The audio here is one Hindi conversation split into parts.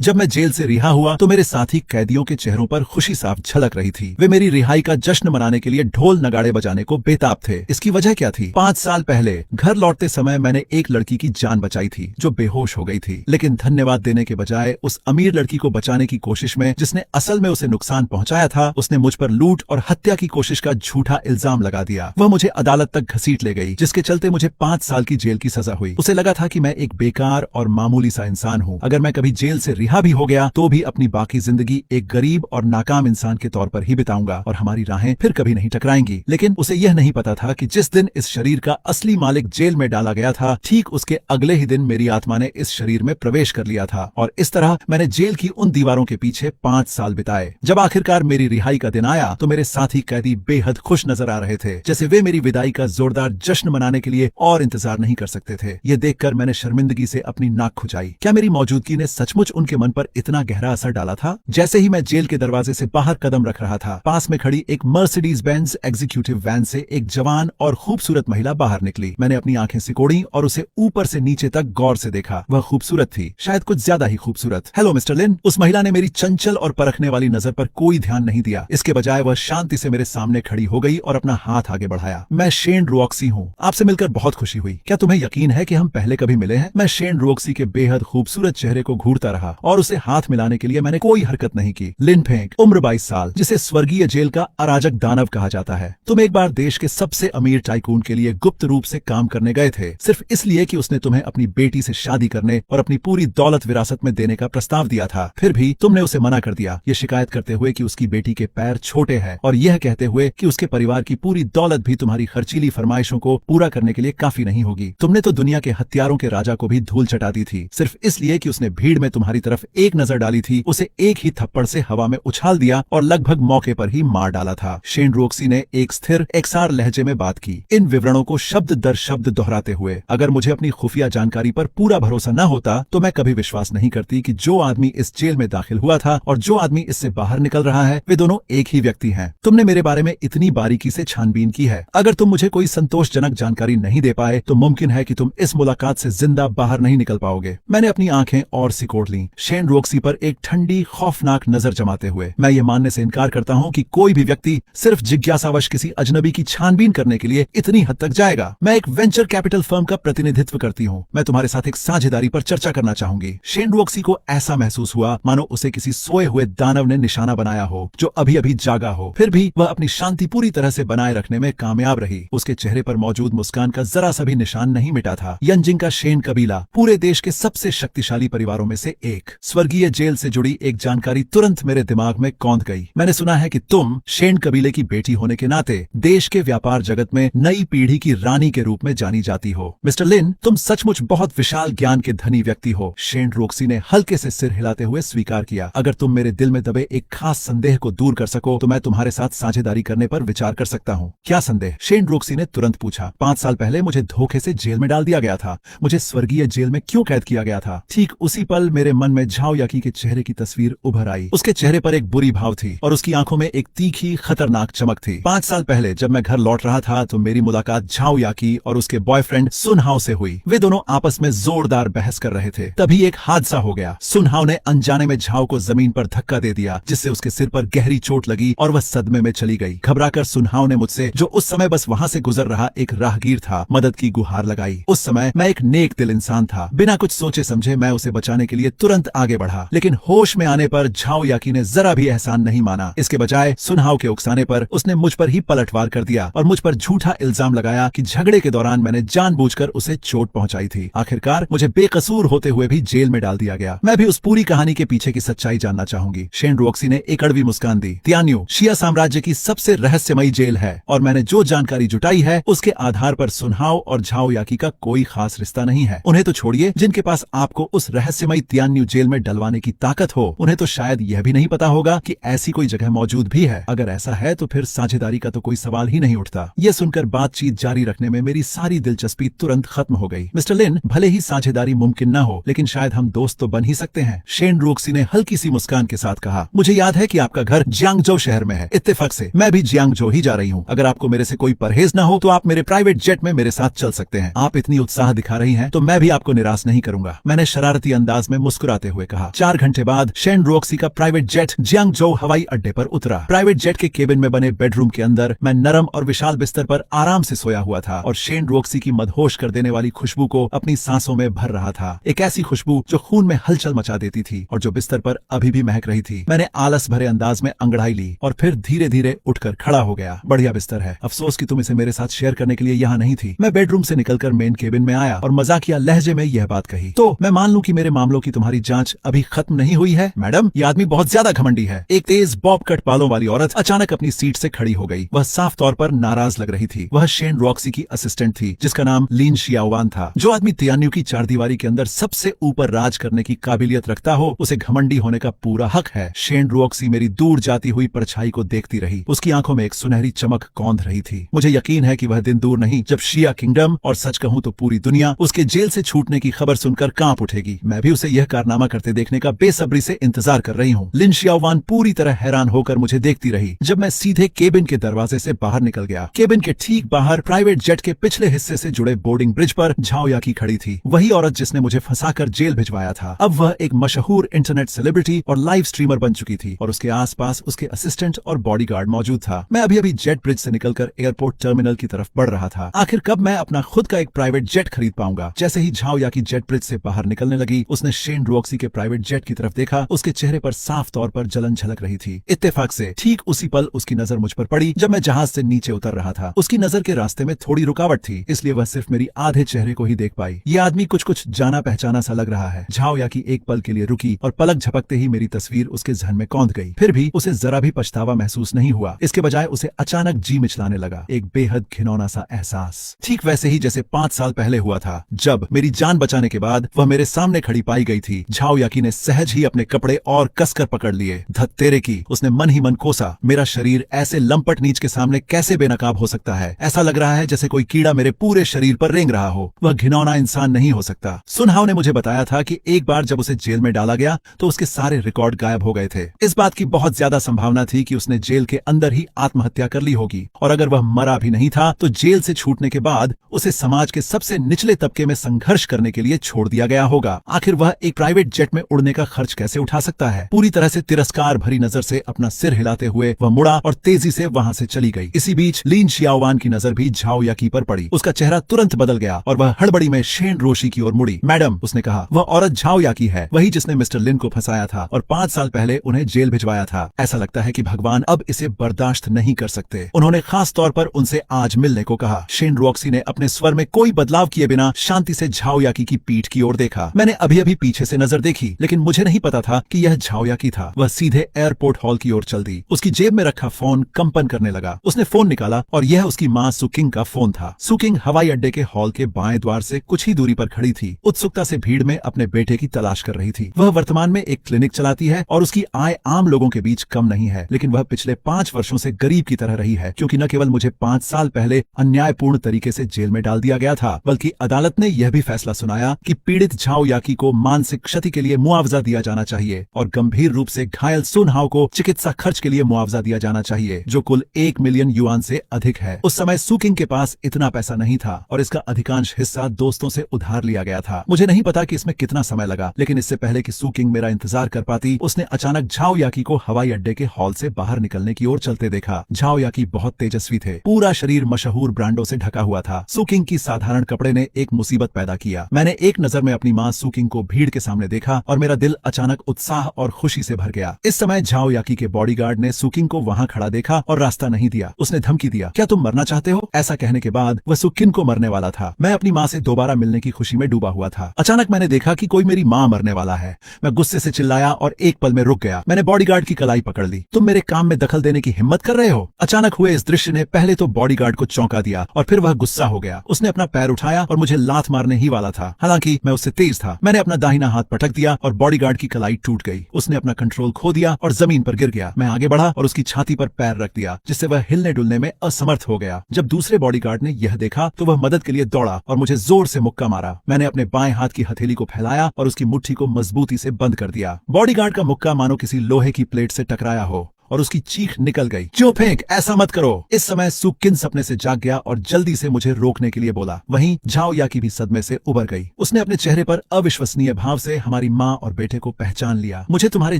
जब मैं जेल से रिहा हुआ तो मेरे साथी कैदियों के चेहरों पर खुशी साफ झलक रही थी। वे मेरी रिहाई का जश्न मनाने के लिए ढोल नगाड़े बजाने को बेताब थे। इसकी वजह क्या थी? 5 साल पहले घर लौटते समय मैंने एक लड़की की जान बचाई थी जो बेहोश हो गई थी, लेकिन धन्यवाद देने के बजाय उस अमीर लड़की को बचाने की कोशिश में जिसने असल में उसे नुकसान पहुंचाया था, उसने मुझ पर लूट और हत्या की कोशिश का झूठा इल्जाम लगा दिया। वह मुझे अदालत तक घसीट ले गई, जिसके चलते मुझे 5 साल की जेल की सजा हुई। उसे लगा था कि मैं एक बेकार और मामूली सा इंसान हूँ। अगर मैं कभी जेल से रिहा भी हो गया तो भी अपनी बाकी जिंदगी एक गरीब और नाकाम इंसान के तौर पर ही बिताऊंगा और हमारी राहें फिर कभी नहीं टकराएंगी। लेकिन उसे यह नहीं पता था कि जिस दिन इस शरीर का असली मालिक जेल में डाला गया था, ठीक उसके अगले ही दिन मेरी आत्मा ने इस शरीर में प्रवेश कर लिया था और इस तरह मैंने जेल की उन दीवारों के पीछे 5 साल बिताए। जब आखिरकार मेरी रिहाई का दिन आया तो मेरे साथी कैदी बेहद खुश नजर आ रहे थे, जैसे वे मेरी विदाई का जोरदार जश्न मनाने के लिए और इंतजार नहीं कर सकते थे। ये देखकर मैंने शर्मिंदगी से अपनी नाक खुजाई। क्या मेरी मौजूदगी ने सचमुच उनके मन पर इतना गहरा असर डाला था? जैसे ही मैं जेल के दरवाजे से बाहर कदम रख रहा था, पास में खड़ी एक मर्सिडीज बेंज एग्जीक्यूटिव वैन से एक जवान और खूबसूरत महिला बाहर निकली। मैंने अपनी आंखें सिकोड़ी और उसे ऊपर से नीचे तक गौर से देखा। वह खूबसूरत थी, शायद कुछ ज्यादा ही खूबसूरत। हेलो मिस्टर लिन। उस महिला ने मेरी चंचल और परखने वाली नजर पर कोई ध्यान नहीं दिया। इसके बजाय वह शांति से मेरे सामने खड़ी हो गई और अपना हाथ आगे बढ़ाया। मैं शेन रुऑक्सी हूँ। आपसे मिलकर बहुत खुशी हुई। क्या तुम्हें यकीन है कि हम पहले कभी मिले हैं? मैं शेन रुऑक्सी के बेहद खूबसूरत चेहरे को घूरता रहा और उसे हाथ मिलाने के लिए मैंने कोई हरकत नहीं की। लिन फेंक, उम्र 22 साल, जिसे स्वर्गीय जेल का अराजक दानव कहा जाता है। तुम एक बार देश के सबसे अमीर टाइकून के लिए गुप्त रूप से काम करने गए थे, सिर्फ इसलिए कि उसने तुम्हें अपनी बेटी से शादी करने और अपनी पूरी दौलत विरासत में देने का प्रस्ताव दिया था। फिर भी तुमने उसे मना कर दिया, ये शिकायत करते हुए कि उसकी बेटी के पैर छोटे हैं और यह कहते हुए कि उसके परिवार की पूरी दौलत भी तुम्हारी खर्चीली फरमाइशों को पूरा करने के लिए काफी नहीं होगी। तुमने तो दुनिया के हथियारों के राजा को भी धूल चटा दी थी, सिर्फ इसलिए कि उसने भीड़ में तुम्हारी तरफ एक नजर डाली थी, उसे एक ही थप्पड़ से हवा में उछाल दिया और लगभग मौके पर ही मार डाला था। शेन रुऑक्सी ने एक स्थिर एकसार लहजे में बात की, इन विवरणों को शब्द दर शब्द दोहराते हुए। अगर मुझे अपनी खुफिया जानकारी पर पूरा भरोसा न होता तो मैं कभी विश्वास नहीं करती कि जो आदमी इस जेल में दाखिल हुआ था और जो आदमी इससे बाहर निकल रहा है, वे दोनों एक ही व्यक्ति हैं। तुमने मेरे बारे में इतनी बारीकी से छानबीन की है। अगर तुम मुझे कोई संतोषजनक जानकारी नहीं दे पाए तो मुमकिन है कि तुम इस मुलाकात से जिंदा बाहर नहीं निकल पाओगे। मैंने अपनी आंखें और सिकोड़ लीं, शेन रुऑक्सी पर एक ठंडी खौफनाक नजर जमाते हुए। मैं ये मानने से इनकार करता हूँ कि कोई भी व्यक्ति सिर्फ जिज्ञासावश किसी अजनबी की छानबीन करने के लिए इतनी हद तक जाएगा। मैं एक वेंचर कैपिटल फर्म का प्रतिनिधित्व करती हूँ। मैं तुम्हारे साथ एक साझेदारी पर चर्चा करना चाहूंगी। शेन रुऑक्सी को ऐसा महसूस हुआ मानो उसे किसी सोए हुए दानव ने निशाना बनाया हो जो अभी अभी जागा हो। फिर भी वह अपनी शांति पूरी तरह से बनाए रखने में कामयाब रही। उसके चेहरे पर मौजूद मुस्कान का जरा सा भी निशान नहीं मिटा था। यंजिंग का शेन कबीला पूरे देश के सबसे शक्तिशाली परिवारों में से एक। स्वर्गीय जेल से जुड़ी एक जानकारी तुरंत मेरे दिमाग में कौंध गई। मैंने सुना है कि तुम शेन कबीले की बेटी होने के नाते देश के व्यापार जगत में नई पीढ़ी की रानी के रूप में जानी जाती हो। मिस्टर लिन, तुम सचमुच बहुत विशाल ज्ञान के धनी व्यक्ति हो। शेन रुऑक्सी ने हल्के से सिर हिलाते हुए स्वीकार किया। अगर तुम मेरे दिल में दबे एक खास संदेह को दूर कर सको तो मैं तुम्हारे साथ साझेदारी करने पर विचार कर सकता हूँ। क्या संदेह? शेन रुऑक्सी ने तुरंत पूछा। 5 साल पहले मुझे धोखे से जेल में डाल दिया गया था। मुझे स्वर्गीय जेल में क्यों कैद किया गया था? ठीक उसी पल मेरे मन में झाओ याकी के चेहरे की तस्वीर उभर आई। उसके चेहरे पर एक बुरी भाव थी और उसकी आंखों में एक तीखी खतरनाक चमक थी। 5 साल पहले जब मैं घर लौट रहा था तो मेरी मुलाकात झाओ याकी और उसके बॉयफ्रेंड सुनहाओ से हुई। वे दोनों आपस में जोरदार बहस कर रहे थे। तभी एक हादसा हो गया। सुनहाओ ने अनजाने में झाओ को जमीन पर धक्का दे दिया, जिससे उसके सिर पर गहरी चोट लगी और वह सदमे में चली गई। घबराकर सुनहाओ ने मुझसे, जो उस समय बस वहां से गुजर रहा एक राहगीर था, मदद की गुहार लगाई। उस समय मैं एक नेक दिल इंसान था। बिना कुछ सोचे समझे मैं उसे बचाने के लिए तुरंत आगे बढ़ा, लेकिन होश में आने पर झाओ याकी ने जरा भी एहसान नहीं माना। इसके बजाय सुनहाओ के उकसाने पर उसने मुझ पर ही पलटवार कर दिया और मुझ पर झूठा इल्जाम लगाया कि झगड़े के दौरान मैंने जानबूझकर उसे चोट पहुंचाई थी। आखिरकार मुझे बेकसूर होते हुए भी जेल में डाल दिया गया। मैं भी उस पूरी कहानी के पीछे की सच्चाई जानना चाहूंगी। शेन रुऑक्सी ने एक कड़वी मुस्कान दी। तियान्यू शिया साम्राज्य की सबसे रहस्यमयी जेल है और मैंने जो जानकारी जुटाई है उसके आधार पर सुनहाओ और झाओ याकी का कोई खास रिश्ता नहीं है। उन्हें तो छोड़िए, जिनके पास आपको उस रहस्यमयी तियान्यू जेल में डलवाने की ताकत हो, उन्हें तो शायद यह भी नहीं पता होगा कि ऐसी कोई जगह मौजूद भी है। अगर ऐसा है तो फिर साझेदारी का तो कोई सवाल ही नहीं उठता। यह सुनकर बातचीत जारी रखने में मेरी सारी दिलचस्पी तुरंत खत्म हो गई। मिस्टर लिन, भले ही साझेदारी मुमकिन न हो, लेकिन शायद हम दोस्त तो बन ही सकते हैं। शेन रुऑक्सी ने हल्की सी मुस्कान के साथ कहा। मुझे याद है कि आपका घर जियांगजो शहर में है। इत्तेफाक से मैं भी जियांगजो ही जा रही हूँ। अगर आपको मेरे से कोई परहेज न हो तो आप मेरे प्राइवेट जेट में मेरे साथ चल सकते हैं। आप इतनी उत्साह दिखा रही हैं तो मैं भी आपको निराश नहीं करूंगा। मैंने शरारती अंदाज में मुस्कुराते हुए कहा। 4 घंटे बाद शेन रोक्सी का प्राइवेट जेट जियांगजो हवाई अड्डे पर उतरा। प्राइवेट जेट के केबिन में बने बेडरूम के अंदर मैं नरम और विशाल बिस्तर पर आराम से सोया हुआ था और शेन रोक्सी की मदहोश कर देने वाली खुशबू को अपनी सांसों में भर रहा था। एक ऐसी खुशबू जो खून में हलचल मचा देती थी और जो बिस्तर पर अभी भी महक रही थी। मैंने आलस भरे अंदाज में अंगड़ाई ली और फिर धीरे धीरे उठकर खड़ा हो गया। बढ़िया बिस्तर है, अफसोस कि तुम इसे मेरे साथ शेयर करने के लिए यहाँ नहीं थी। मैं बेडरूम से निकलकर मेन केबिन में आया और मजाकिया लहजे में यह बात कही। तो मैं मान लूं कि मेरे मामलों की तुम्हारी जांच अभी खत्म नहीं हुई है? मैडम, ये आदमी बहुत ज्यादा घमंडी है। एक तेज बॉब कट बालों वाली औरत अचानक अपनी सीट से खड़ी हो गई। वह साफ तौर पर नाराज लग रही थी। वह शेन रॉक्सी की असिस्टेंट थी जिसका नाम लिन शियाओवान था। जो आदमी तियान्यू की चारदीवारी के अंदर सबसे ऊपर राज करने की काबिलियत रखता हो उसे घमंडी होने का पूरा हक है। शेन रॉक्सी मेरी दूर जाती हुई परछाई को देखती रही। उसकी आंखों में एक सुनहरी चमक कौंध रही थी। मुझे यकीन है कि वह दिन दूर नहीं जब शिया किंगडम और सच कहूं तो पूरी दुनिया उसके जेल से छूटने की खबर सुनकर कांप उठेगी। मैं भी उसे यह कारनामा करते देखने का बेसब्री से इंतजार कर रही हूँ। लिन शियाओवान पूरी तरह हैरान होकर मुझे देखती रही जब मैं सीधे केबिन के दरवाजे से बाहर निकल गया। केबिन के ठीक बाहर प्राइवेट जेट के पिछले हिस्से से जुड़े बोर्डिंग ब्रिज पर झाओ याकी खड़ी थी। वही औरत जिसने मुझे फंसाकर जेल भिजवाया था। अब वह एक मशहूर इंटरनेट सेलिब्रिटी और लाइव स्ट्रीमर बन चुकी थी और उसके आसपास उसके असिस्टेंट और बॉडीगार्ड मौजूद था। मैं अभी अभी जेट ब्रिज से निकलकर एयरपोर्ट टर्मिनल की तरफ बढ़ रहा था। आखिर कब मैं अपना खुद का एक प्राइवेट जेट खरीद पाऊंगा? जैसे ही झाओ याकी जेट ब्रिज से बाहर निकलने लगी उसने शेन रॉक्सी के प्राइवेट जेट की तरफ देखा। उसके चेहरे पर साफ तौर पर जलन झलक रही थी। इत्तेफाक से ठीक उसी पल उसकी नजर मुझ पर पड़ी जब मैं जहाज से नीचे उतर रहा था। उसकी नजर के रास्ते में थोड़ी रुकावट थी, इसलिए वह सिर्फ मेरी आधे चेहरे को ही देख पाई। ये आदमी कुछ कुछ जाना पहचाना सा लग रहा है। झाओ याकी एक पल के लिए रुकी और पलक झपकते ही मेरी तस्वीर उसके जहन में कौंध गई। फिर भी उसे जरा भी पछतावा महसूस नहीं हुआ। इसके बजाय उसे अचानक जी मिचलाने लगा एक बेहद घिनौना सा एहसास। ठीक वैसे ही जैसे 5 साल पहले हुआ था जब मेरी जान बचाने के बाद वह मेरे सामने खड़ी पाई गई थी। झाओ याकी ने सहज ही अपने कपड़े और कसकर पकड़ लिए। धत्तेरे की, उसने मन ही मन कोसा, मेरा शरीर ऐसे लंपट नीच के सामने कैसे बेनकाब हो सकता है? ऐसा लग रहा है जैसे कोई कीड़ा मेरे पूरे शरीर पर रेंग रहा हो। वह घिनौना इंसान नहीं हो सकता। सुनहाव ने मुझे बताया था कि एक बार जब उसे जेल में डाला गया तो उसके सारे रिकॉर्ड गायब हो गए थे। इस बात की बहुत ज्यादा संभावना थी कि उसने जेल के अंदर ही आत्महत्या कर ली होगी और अगर वह मरा भी नहीं था तो जेल से छूटने के बाद उसे समाज के सबसे निचले तबके में संघर्ष करने के लिए छोड़ दिया गया होगा। आखिर वह एक प्राइवेट जेट में उड़ने का खर्च कैसे उठा सकता है? पूरी तरह से तिरस्कार भरी नजर से अपना सिर हिलाते हुए वह मुड़ा और तेजी से वहां से चली गई। इसी बीच लिन शियाओवान की नजर भी झाओ याकी पर पड़ी। उसका चेहरा तुरंत बदल गया और वह हड़बड़ी में शेन रोशी की ओर मुड़ी। मैडम, उसने कहा, वह औरत झाओ याकी है, वही जिसने मिस्टर लिन को फंसाया था और 5 साल पहले उन्हें जेल भिजवाया था। ऐसा लगता है कि भगवान अब इसे बर्दाश्त नहीं कर सकते। उन्होंने खास तौर पर उनसे आज मिलने को कहा। शेन रॉक्सी ने अपने स्वर में कोई बदलाव किए बिना शांति से झाओ याकी की पीठ की ओर देखा। मैंने अभी अभी पीछे से नजर देखी लेकिन मुझे नहीं पता था कि यह झाओ याकी था। वह सीधे एयरपोर्ट हॉल की ओर चल दी। उसकी जेब में रखा फोन कंपन करने लगा। उसने फोन निकाला और यह उसकी मां सुकिंग का फोन था। सुकिंग हवाई अड्डे के हॉल के बाएं द्वार से कुछ ही दूरी पर खड़ी थी। उत्सुकता से भीड़ में अपने बेटे की तलाश कर रही थी। वह वर्तमान में एक क्लिनिक चलाती है और उसकी आय आम लोगों के बीच कम नहीं है, लेकिन वह पिछले 5 वर्षों से गरीब की तरह रही है क्योंकि न केवल मुझे 5 साल पहले अन्यायपूर्ण तरीके से जेल में डाल दिया गया था बल्कि अदालत ने यह भी फैसला सुनाया कि पीड़ित झाओ याकी को मानसिक क्षति के लिए मुआवजा दिया जाना चाहिए और गंभीर रूप से घायल सुनहाव को चिकित्सा खर्च के लिए मुआवजा दिया जाना चाहिए जो कुल 1 मिलियन युआन से अधिक है। उस समय सुकिंग के पास इतना पैसा नहीं था और इसका अधिकांश हिस्सा दोस्तों से उधार लिया गया था। मुझे नहीं पता कि इसमें कितना समय लगा, लेकिन इससे पहले कि सुकिंग मेरा इंतजार कर पाती उसने अचानक झाओ याकी को हवाई अड्डे के हॉल से बाहर निकलने की ओर चलते देखा। झाओ याकी बहुत तेजस्वी थे। पूरा शरीर मशहूर ब्रांडों से ढका हुआ था। सुकिंग की साधारण कपड़े ने एक मुसीबत पैदा किया। मैंने एक नजर में अपनी मां सुकिंग को भीड़ के सामने देखा और मेरा दिल अचानक उत्साह और खुशी से भर गया। इस समय झाओ याकी के बॉडीगार्ड ने सुकिंग को वहां खड़ा देखा और रास्ता नहीं दिया। उसने धमकी दिया, क्या तुम मरना चाहते हो? ऐसा कहने के बाद वह सुकिंग को मरने वाला था। मैं अपनी मां से दोबारा मिलने की खुशी में डूबा हुआ था। अचानक मैंने देखा कि कोई मेरी मां मरने वाला है। मैं गुस्से से चिल्लाया और एक पल में रुक गया। मैंने बॉडीगार्ड की कलाई पकड़ ली। तुम मेरे काम में दखल देने की हिम्मत कर रहे हो? अचानक हुए इस दृश्य ने पहले तो बॉडीगार्ड को चौंका दिया और फिर वह गुस्सा हो गया। उसने अपना पैर उठाया और मुझे लात मारने ही वाला था। हालांकि मैं उससे तेज था। मैंने अपना दाहिना हाथ पटक दिया और बॉडीगार्ड की कलाई टूट गई। उसने अपना कंट्रोल खो दिया और जमीन पर गिर गया। मैं आगे बढ़ा और उसकी छाती पर पैर रख दिया जिससे वह हिलने डुलने में असमर्थ हो गया। जब दूसरे बॉडीगार्ड ने यह देखा तो वह मदद के लिए दौड़ा और मुझे जोर से मुक्का मारा। मैंने अपने बाएं हाथ की हथेली को फैलाया और उसकी मुट्ठी को मजबूती से बंद कर दिया। बॉडीगार्ड का मुक्का मानो किसी लोहे की प्लेट से टकराया हो। और उसकी चीख निकल गई, जो फेंक, ऐसा मत करो। इस समय सुकिन सपने से जाग गया और जल्दी से मुझे रोकने के लिए बोला। वहीं झाओ याकी भी सदमे से उबर गई। उसने अपने चेहरे पर अविश्वसनीय भाव से हमारी माँ और बेटे को पहचान लिया। मुझे तुम्हारे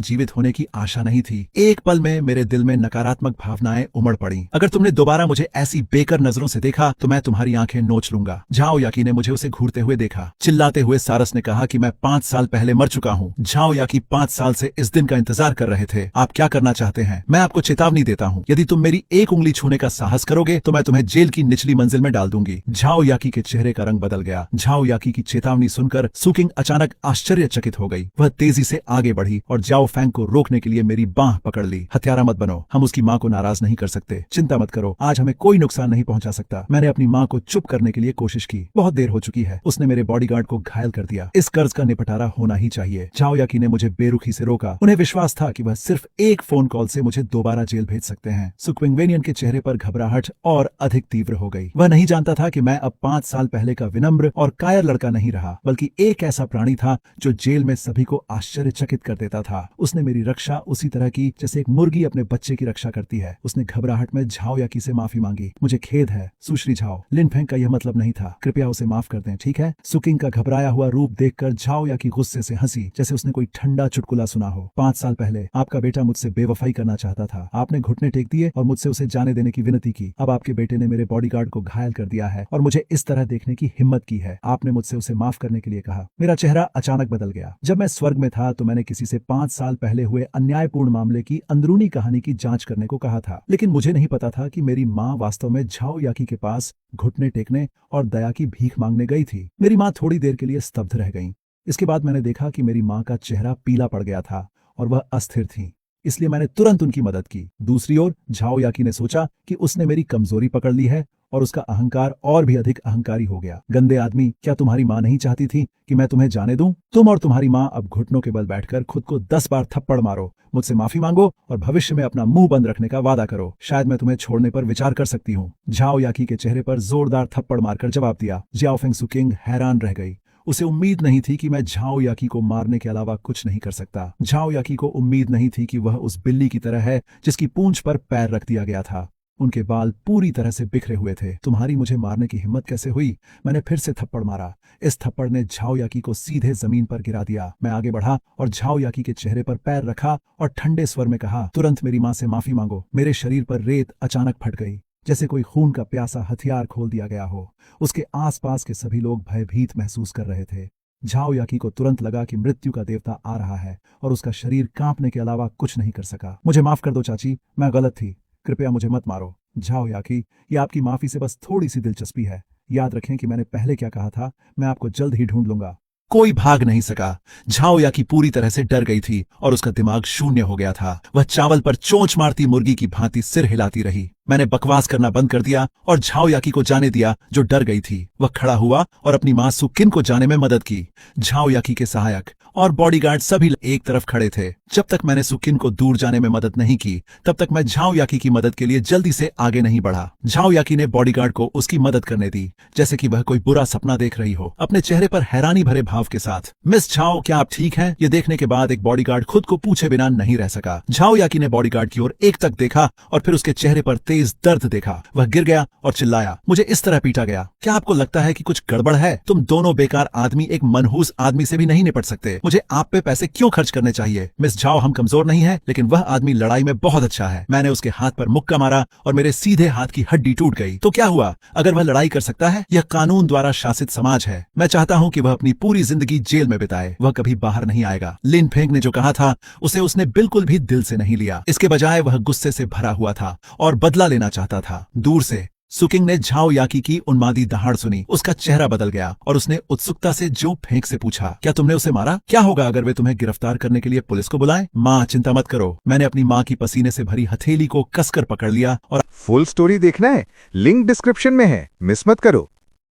जीवित होने की आशा नहीं थी। एक पल में मेरे दिल में नकारात्मक भावनाएं उमड़ पड़ी। अगर तुमने दोबारा मुझे ऐसी बेकर नजरों से देखा तो मैं तुम्हारी आंखें नोच लूंगा। झाओ याकी ने मुझे उसे घूरते हुए देखा। चिल्लाते हुए सारस ने कहा कि मैं 5 साल पहले मर चुका हूँ। झाओ याकी 5 साल से इस दिन का इंतजार कर रहे थे। आप क्या करना चाहते हैं? मैं आपको चेतावनी देता हूँ, यदि तुम मेरी एक उंगली छूने का साहस करोगे तो मैं तुम्हें जेल की निचली मंजिल में डाल दूंगी। झाओ याकी के चेहरे का रंग बदल गया। झाओ याकी की चेतावनी सुनकर सुकिंग अचानक आश्चर्यचकित हो गई। वह तेजी से आगे बढ़ी और जाओ फैंग को रोकने के लिए मेरी बांह पकड़ ली। हत्यारा मत बनो, हम उसकी माँ को नाराज नहीं कर सकते। चिंता मत करो, आज हमें कोई नुकसान नहीं पहुंचा सकता। मैंने अपनी माँ को चुप करने के लिए कोशिश की। बहुत देर हो चुकी है, उसने मेरे बॉडीगार्ड को घायल कर दिया। इस कर्ज का निपटारा होना ही चाहिए। झाओ याकी ने मुझे बेरुखी से रोका। उन्हें विश्वास था कि वह सिर्फ एक फोन कॉल से मुझे दोबारा जेल भेज सकते हैं। सुक्विंगवेनियन के चेहरे पर घबराहट और अधिक तीव्र हो गई। वह नहीं जानता था कि मैं अब 5 साल पहले का विनम्र और कायर लड़का नहीं रहा, बल्कि एक ऐसा प्राणी था जो जेल में सभी को आश्चर्यचकित कर देता था। उसने मेरी रक्षा उसी तरह की जैसे एक मुर्गी अपने बच्चे की रक्षा करती है। उसने घबराहट में झाओ याकी से माफी मांगी। मुझे खेद है सुश्री झाओ, लिन फेंग का यह मतलब नहीं था। कृपया उसे माफ कर दें, ठीक है? सुकिंग का घबराया हुआ रूप देखकर झाओ याकी गुस्से से हंसी, जैसे उसने कोई ठंडा चुटकुला सुना हो। 5 साल पहले आपका बेटा मुझसे बेवफाई करना चाहता था। आपने घुटने टेक दिए और मुझसे उसे जाने देने की विनती की। अब आपके बेटे ने मेरे बॉडीगार्ड को घायल कर दिया है और मुझे इस तरह देखने की हिम्मत की है। आपने मुझसे उसे माफ करने के लिए कहा। मेरा चेहरा अचानक बदल गया। जब मैं स्वर्ग में था तो मैंने किसी से 5 साल पहले हुए अन्यायपूर्ण मामले की अंदरूनी कहानी की जांच करने को कहा था, लेकिन मुझे नहीं पता था कि मेरी माँ वास्तव में झाओ याकी के पास घुटने टेकने और दया की भीख मांगने गई थी। मेरी माँ थोड़ी देर के लिए स्तब्ध रह गई। इसके बाद मैंने देखा कि मेरी माँ का चेहरा पीला पड़ गया था और वह अस्थिर थी, इसलिए मैंने तुरंत उनकी मदद की। दूसरी ओर झाओ याकी ने सोचा कि उसने मेरी कमजोरी पकड़ ली है और उसका अहंकार और भी अधिक अहंकारी हो गया। गंदे आदमी, क्या तुम्हारी माँ नहीं चाहती थी कि मैं तुम्हें जाने दूं? तुम और तुम्हारी माँ अब घुटनों के बल बैठकर खुद को 10 बार थप्पड़ मारो, मुझसे माफी मांगो और भविष्य में अपना मुंह बंद रखने का वादा करो। शायद मैं तुम्हें छोड़ने पर विचार कर सकती हूँ। झाओ याकी के चेहरे पर जोरदार थप्पड़ मारकर जवाब दिया। जियाओ फेंग सुकिंग हैरान रह गई। उसे उम्मीद नहीं थी कि मैं झाओ याकी को मारने के अलावा कुछ नहीं कर सकता। झाओ याकी को उम्मीद नहीं थी कि वह उस बिल्ली की तरह है जिसकी पूंछ पर पैर रख दिया गया था। उनके बाल पूरी तरह से बिखरे हुए थे। तुम्हारी मुझे मारने की हिम्मत कैसे हुई? मैंने फिर से थप्पड़ मारा। इस थप्पड़ ने झाओ याकी को सीधे जमीन पर गिरा दिया। मैं आगे बढ़ा और झाओ याकी के चेहरे पर पैर रखा और ठंडे स्वर में कहा, तुरंत मेरी माँ से माफी मांगो। मेरे शरीर पर रेत अचानक फट गई, जैसे कोई खून का प्यासा हथियार खोल दिया गया हो। उसके आसपास के सभी लोग भयभीत महसूस कर रहे थे। झाओ याकी को तुरंत लगा कि मृत्यु का देवता आ रहा है और उसका शरीर कांपने के अलावा कुछ नहीं कर सका। मुझे माफ कर दो चाची, मैं गलत थी। कृपया मुझे मत मारो। झाओ याकी, ये आपकी माफी से बस थोड़ी सी दिलचस्पी है। याद रखें कि मैंने पहले क्या कहा था, मैं आपको जल्द ही ढूंढ लूंगा। कोई भाग नहीं सका। झाओ याकी पूरी तरह से डर गई थी और उसका दिमाग शून्य हो गया था। वह चावल पर चोंच मारती मुर्गी की भांति सिर हिलाती रही। मैंने बकवास करना बंद कर दिया और झाओ याकी को जाने दिया, जो डर गई थी। वह खड़ा हुआ और अपनी मां सुकिन को जाने में मदद की। झाओ याकी के सहायक और बॉडीगार्ड सभी एक तरफ खड़े थे। जब तक मैंने सुकिन को दूर जाने में मदद नहीं की, तब तक मैं झाओ याकी की मदद के लिए जल्दी से आगे नहीं बढ़ा। झाओ याकी ने बॉडीगार्ड को उसकी मदद करने दी, जैसे कि वह कोई बुरा सपना देख रही हो, अपने चेहरे पर हैरानी भरे भाव के साथ। मिस झाओ, क्या आप ठीक हैं? ये देखने के बाद एक बॉडीगार्ड खुद को पूछे बिना नहीं रह सका। झाओ याकी ने बॉडीगार्ड की ओर एक तक देखा और फिर उसके चेहरे पर तेज दर्द देखा। वह गिर गया और चिल्लाया, मुझे इस तरह पीटा गया। क्या आपको लगता है कि कुछ गड़बड़ है? तुम दोनों बेकार आदमी एक मनहूस आदमी से भी नहीं निपट सकते। मुझे आप पे पैसे क्यों खर्च करने चाहिए? मिस झाओ, हम कमजोर नहीं है, लेकिन वह आदमी लड़ाई में बहुत अच्छा है। मैंने उसके हाथ पर मुक्का मारा और मेरे सीधे हाथ की हड्डी टूट गई। तो क्या हुआ? अगर वह लड़ाई कर सकता है? यह कानून द्वारा शासित समाज है। मैं चाहता हूँ कि वह अपनी पूरी जिंदगी जेल में बिताए। वह कभी बाहर नहीं आएगा। लिन फेंग ने जो कहा था उसे उसने बिल्कुल भी दिल से नहीं लिया। इसके बजाय वह गुस्से से भरा हुआ था और बदला लेना चाहता था। दूर से सुकिंग ने झाओ याकी की उन्मादी दहाड़ सुनी। उसका चेहरा बदल गया और उसने उत्सुकता से जो फेंक से पूछा, क्या तुमने उसे मारा? क्या होगा अगर वे तुम्हें गिरफ्तार करने के लिए पुलिस को बुलाएं? माँ, चिंता मत करो। मैंने अपनी माँ की पसीने से भरी हथेली को कसकर पकड़ लिया और फुल स्टोरी देखना है? लिंक डिस्क्रिप्शन में है, मिस मत करो।